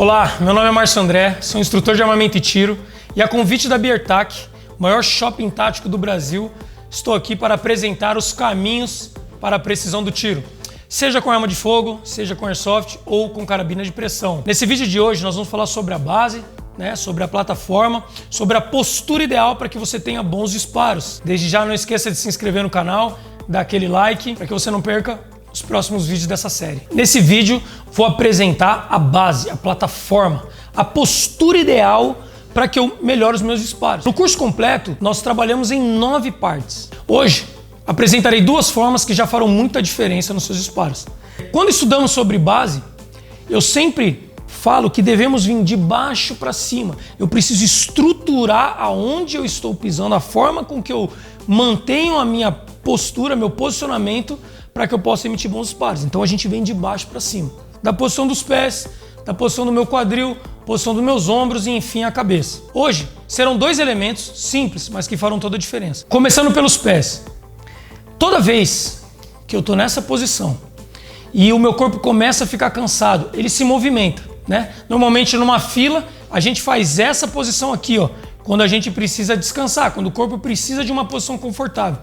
Olá, meu nome é Márcio André, sou instrutor de armamento e tiro e a convite da Biertac, o maior shopping tático do Brasil, estou aqui para apresentar os caminhos para a precisão do tiro, seja com arma de fogo, seja com airsoft ou com carabina de pressão. Nesse vídeo de hoje nós vamos falar sobre a base, sobre a plataforma, sobre a postura ideal para que você tenha bons disparos. Desde já não esqueça de se inscrever no canal, dar aquele like para que você não perca os próximos vídeos dessa série. Nesse vídeo vou apresentar a base, a plataforma, a postura ideal para que eu melhore os meus disparos. No curso completo nós trabalhamos em 9 partes. Hoje apresentarei 2 formas que já farão muita diferença nos seus disparos. Quando estudamos sobre base, eu sempre falo que devemos vir de baixo para cima. Eu preciso estruturar aonde eu estou pisando, a forma com que eu mantenho a minha postura, meu posicionamento, para que eu possa emitir bons disparos. Então a gente vem de baixo para cima. Da posição dos pés, da posição do meu quadril, posição dos meus ombros e enfim a cabeça. Hoje serão 2 elementos simples, mas que farão toda a diferença. Começando pelos pés. Toda vez que eu estou nessa posição e o meu corpo começa a ficar cansado, ele se movimenta, Normalmente numa fila a gente faz essa posição aqui, quando a gente precisa descansar, quando o corpo precisa de uma posição confortável.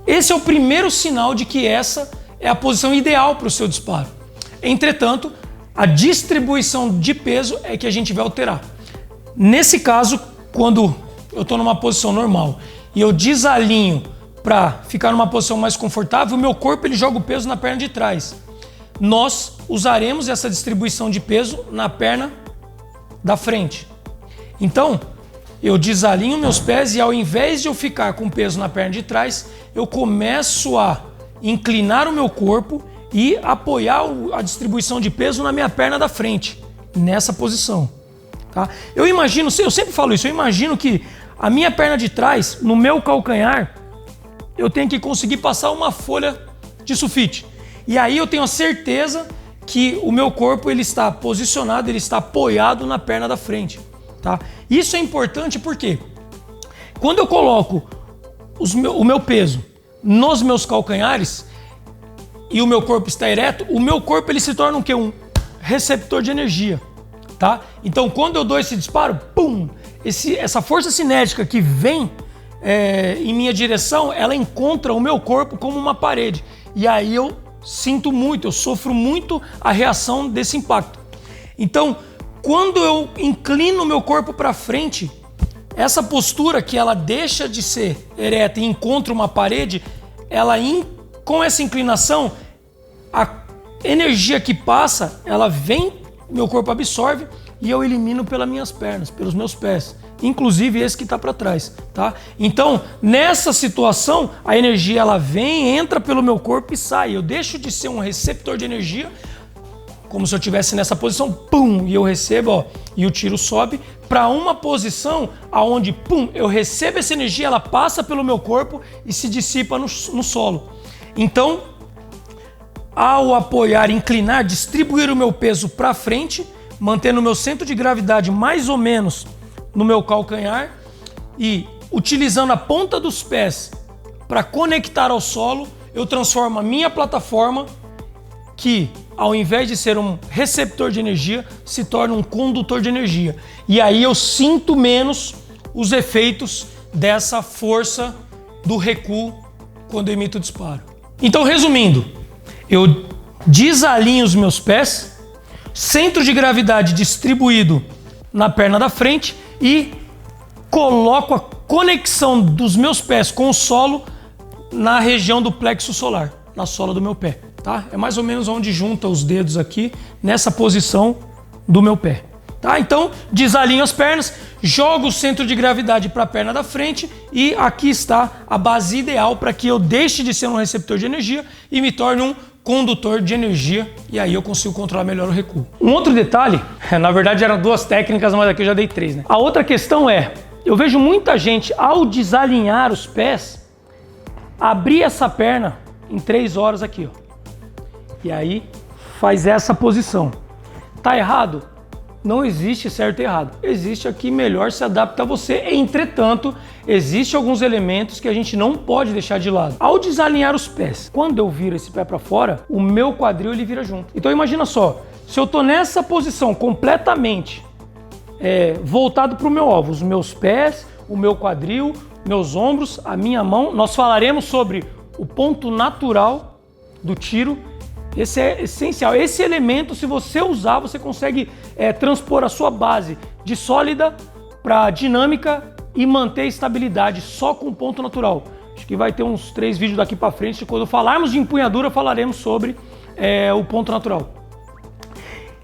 Esse é o primeiro sinal de que essa é a posição ideal para o seu disparo. Entretanto, a distribuição de peso é que a gente vai alterar. Nesse caso, quando eu estou numa posição normal e eu desalinho para ficar numa posição mais confortável, o meu corpo ele joga o peso na perna de trás. Nós usaremos essa distribuição de peso na perna da frente. Então, eu desalinho meus pés e ao invés de eu ficar com peso na perna de trás, eu começo a inclinar o meu corpo e apoiar a distribuição de peso na minha perna da frente, nessa posição. Tá? Eu sempre falo isso, eu imagino que a minha perna de trás, no meu calcanhar, eu tenho que conseguir passar uma folha de sulfite. E aí eu tenho a certeza que o meu corpo ele está posicionado, ele está apoiado na perna da frente. Tá? Isso é importante porque quando eu coloco o meu peso nos meus calcanhares e o meu corpo está ereto, o meu corpo ele se torna o quê? Um receptor de energia. Tá? Então quando eu dou esse disparo, pum, essa força cinética que vem em minha direção, ela encontra o meu corpo como uma parede. E aí eu sinto muito, eu sofro muito a reação desse impacto. Então, quando eu inclino o meu corpo para frente, essa postura que ela deixa de ser ereta e encontra uma parede, com essa inclinação, a energia que passa, ela vem, meu corpo absorve e eu elimino pelas minhas pernas, pelos meus pés, inclusive esse que está para trás, tá? Então, nessa situação, a energia ela vem, entra pelo meu corpo e sai. Eu deixo de ser um receptor de energia, como se eu estivesse nessa posição, pum, e eu recebo, e o tiro sobe, para uma posição aonde, pum, eu recebo essa energia, ela passa pelo meu corpo e se dissipa no solo. Então, ao apoiar, inclinar, distribuir o meu peso para frente, mantendo o meu centro de gravidade mais ou menos no meu calcanhar e utilizando a ponta dos pés para conectar ao solo, eu transformo a minha plataforma, que ao invés de ser um receptor de energia, se torna um condutor de energia. E aí eu sinto menos os efeitos dessa força do recuo quando eu emito o disparo. Então, resumindo, eu desalinho os meus pés, centro de gravidade distribuído na perna da frente e coloco a conexão dos meus pés com o solo na região do plexo solar, na sola do meu pé. Tá? É mais ou menos onde junta os dedos aqui, nessa posição do meu pé. Tá? Então, desalinho as pernas, jogo o centro de gravidade para a perna da frente e aqui está a base ideal para que eu deixe de ser um receptor de energia e me torne um condutor de energia, e aí eu consigo controlar melhor o recuo. Um outro detalhe, na verdade eram 2 técnicas, mas aqui eu já dei 3, A outra questão é, eu vejo muita gente ao desalinhar os pés, abrir essa perna em 3 horas aqui, E aí faz essa posição. Tá errado? Não existe certo e errado. Existe aqui melhor se adapta a você. Entretanto, existem alguns elementos que a gente não pode deixar de lado. Ao desalinhar os pés, quando eu viro esse pé para fora, o meu quadril ele vira junto. Então imagina só, Se eu estou nessa posição completamente voltado para o meu alvo, os meus pés, o meu quadril, meus ombros, a minha mão, nós falaremos sobre o ponto natural do tiro. Esse é essencial. Esse elemento, se você usar, você consegue transpor a sua base de sólida para dinâmica e manter estabilidade só com o ponto natural. Acho que vai ter uns 3 vídeos daqui para frente. Quando falarmos de empunhadura, falaremos sobre o ponto natural.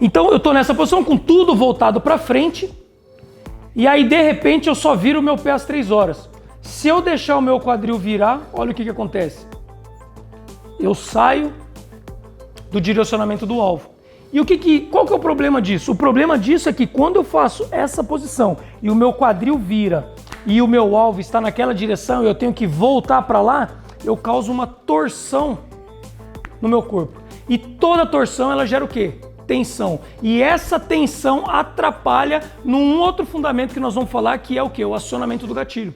Então eu estou nessa posição com tudo voltado para frente e aí de repente eu só viro o meu pé às 3 horas. Se eu deixar o meu quadril virar, olha o que acontece. Eu saio do direcionamento do alvo. E qual que é o problema disso? O problema disso é que quando eu faço essa posição e o meu quadril vira e o meu alvo está naquela direção e eu tenho que voltar para lá, eu causo uma torção no meu corpo. E toda torção ela gera o quê? Tensão. E essa tensão atrapalha num outro fundamento que nós vamos falar, que é o quê? O acionamento do gatilho.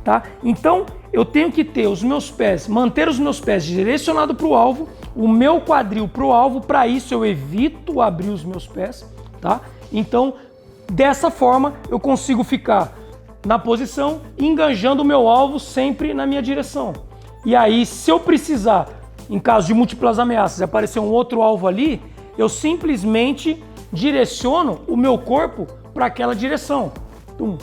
Tá? Então eu tenho que ter os meus pés, manter os meus pés direcionados para o alvo, o meu quadril para o alvo. Para isso eu evito abrir os meus pés, tá? Então dessa forma eu consigo ficar na posição, enganjando o meu alvo sempre na minha direção. E aí, se eu precisar, em caso de múltiplas ameaças, aparecer um outro alvo ali, eu simplesmente direciono o meu corpo para aquela direção. Tum.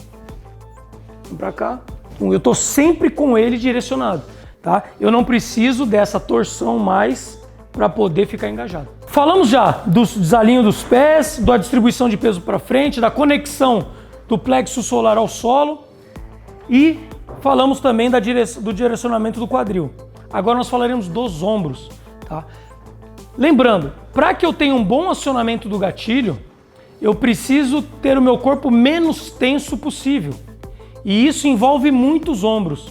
Para cá. Tum. Eu estou sempre com ele direcionado, tá? Eu não preciso dessa torção mais para poder ficar engajado. Falamos já do desalinho dos pés, da distribuição de peso para frente, da conexão do plexo solar ao solo e falamos também do direcionamento do quadril. Agora nós falaremos dos ombros, tá? Lembrando, para que eu tenha um bom acionamento do gatilho, eu preciso ter o meu corpo menos tenso possível. E isso envolve muitos ombros.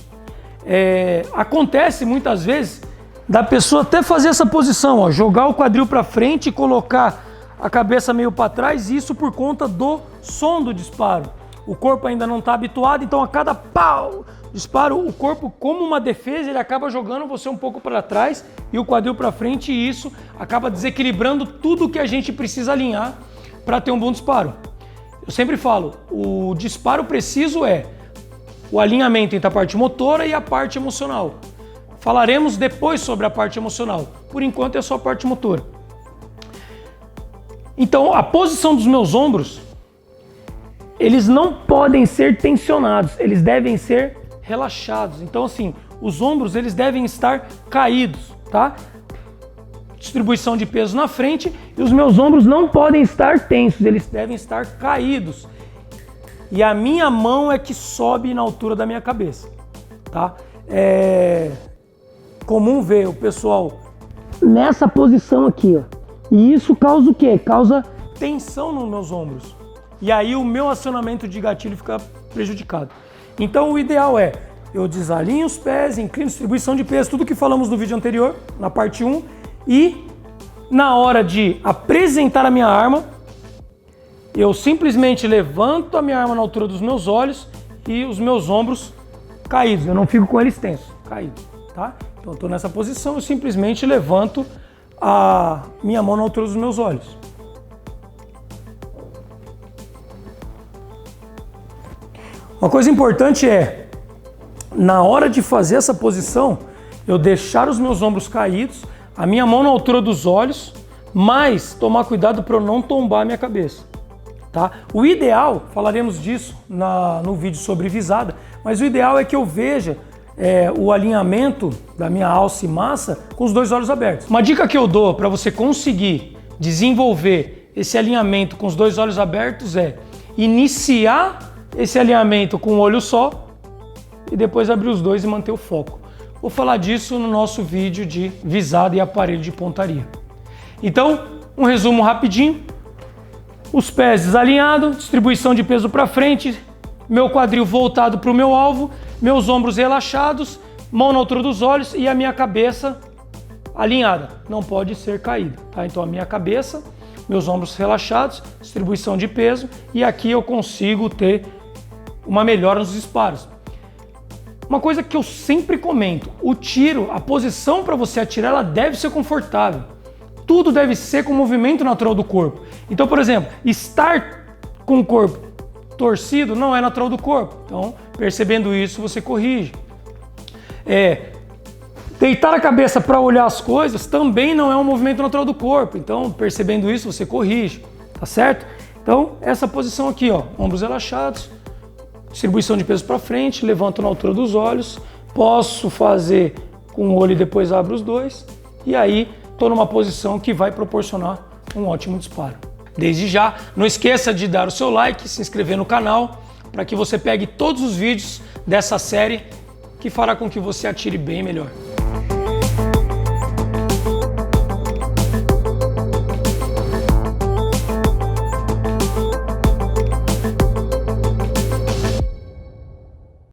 Acontece muitas vezes da pessoa até fazer essa posição, ó, jogar o quadril para frente e colocar a cabeça meio para trás, isso por conta do som do disparo. O corpo ainda não está habituado, então a cada pau, disparo, o corpo, como uma defesa, ele acaba jogando você um pouco para trás e o quadril para frente, e isso acaba desequilibrando tudo que a gente precisa alinhar para ter um bom disparo. Eu sempre falo, o disparo preciso é o alinhamento entre a parte motora e a parte emocional. Falaremos depois sobre a parte emocional. Por enquanto é só a parte motora. Então, a posição dos meus ombros, eles não podem ser tensionados, eles devem ser relaxados. Então, assim, os ombros, eles devem estar caídos, tá? Distribuição de peso na frente, e os meus ombros não podem estar tensos, eles devem estar caídos. E a minha mão é que sobe na altura da minha cabeça, tá? É comum ver o pessoal nessa posição aqui, ó. E isso causa o quê? Causa tensão nos meus ombros. E aí o meu acionamento de gatilho fica prejudicado. Então o ideal é, eu desalinho os pés, inclino, distribuição de peso, tudo que falamos no vídeo anterior, na parte 1. E na hora de apresentar a minha arma, eu simplesmente levanto a minha arma na altura dos meus olhos e os meus ombros caídos. Eu não fico com eles tensos, caídos, tá? Então eu estou nessa posição, eu simplesmente levanto a minha mão na altura dos meus olhos. Uma coisa importante é, na hora de fazer essa posição, eu deixar os meus ombros caídos, a minha mão na altura dos olhos, mas tomar cuidado para eu não tombar a minha cabeça, tá? O ideal, falaremos disso no vídeo sobre visada, mas o ideal é que eu veja o alinhamento da minha alça e massa com os 2 olhos abertos. Uma dica que eu dou para você conseguir desenvolver esse alinhamento com os 2 olhos abertos é iniciar esse alinhamento com um olho só e depois abrir os dois e manter o foco. Vou falar disso no nosso vídeo de visada e aparelho de pontaria. Então, um resumo rapidinho. Os pés desalinhados, distribuição de peso para frente, meu quadril voltado para o meu alvo, meus ombros relaxados, mão na altura dos olhos e a minha cabeça alinhada, não pode ser caída, tá? Então a minha cabeça, meus ombros relaxados, distribuição de peso, e aqui eu consigo ter uma melhora nos disparos. Uma coisa que eu sempre comento, o tiro, a posição para você atirar, ela deve ser confortável. tudo deve ser com o movimento natural do corpo. Então, por exemplo, estar com o corpo torcido não é natural do corpo. Então, percebendo isso, você corrige. Deitar a cabeça para olhar as coisas também não é um movimento natural do corpo. Então, percebendo isso, você corrige, tá certo? Então, essa posição aqui, ó, ombros relaxados, distribuição de peso para frente, levanto na altura dos olhos, posso fazer com o olho e depois abro os dois, e aí estou numa posição que vai proporcionar um ótimo disparo. Desde já, não esqueça de dar o seu like, se inscrever no canal, para que você pegue todos os vídeos dessa série que fará com que você atire bem melhor.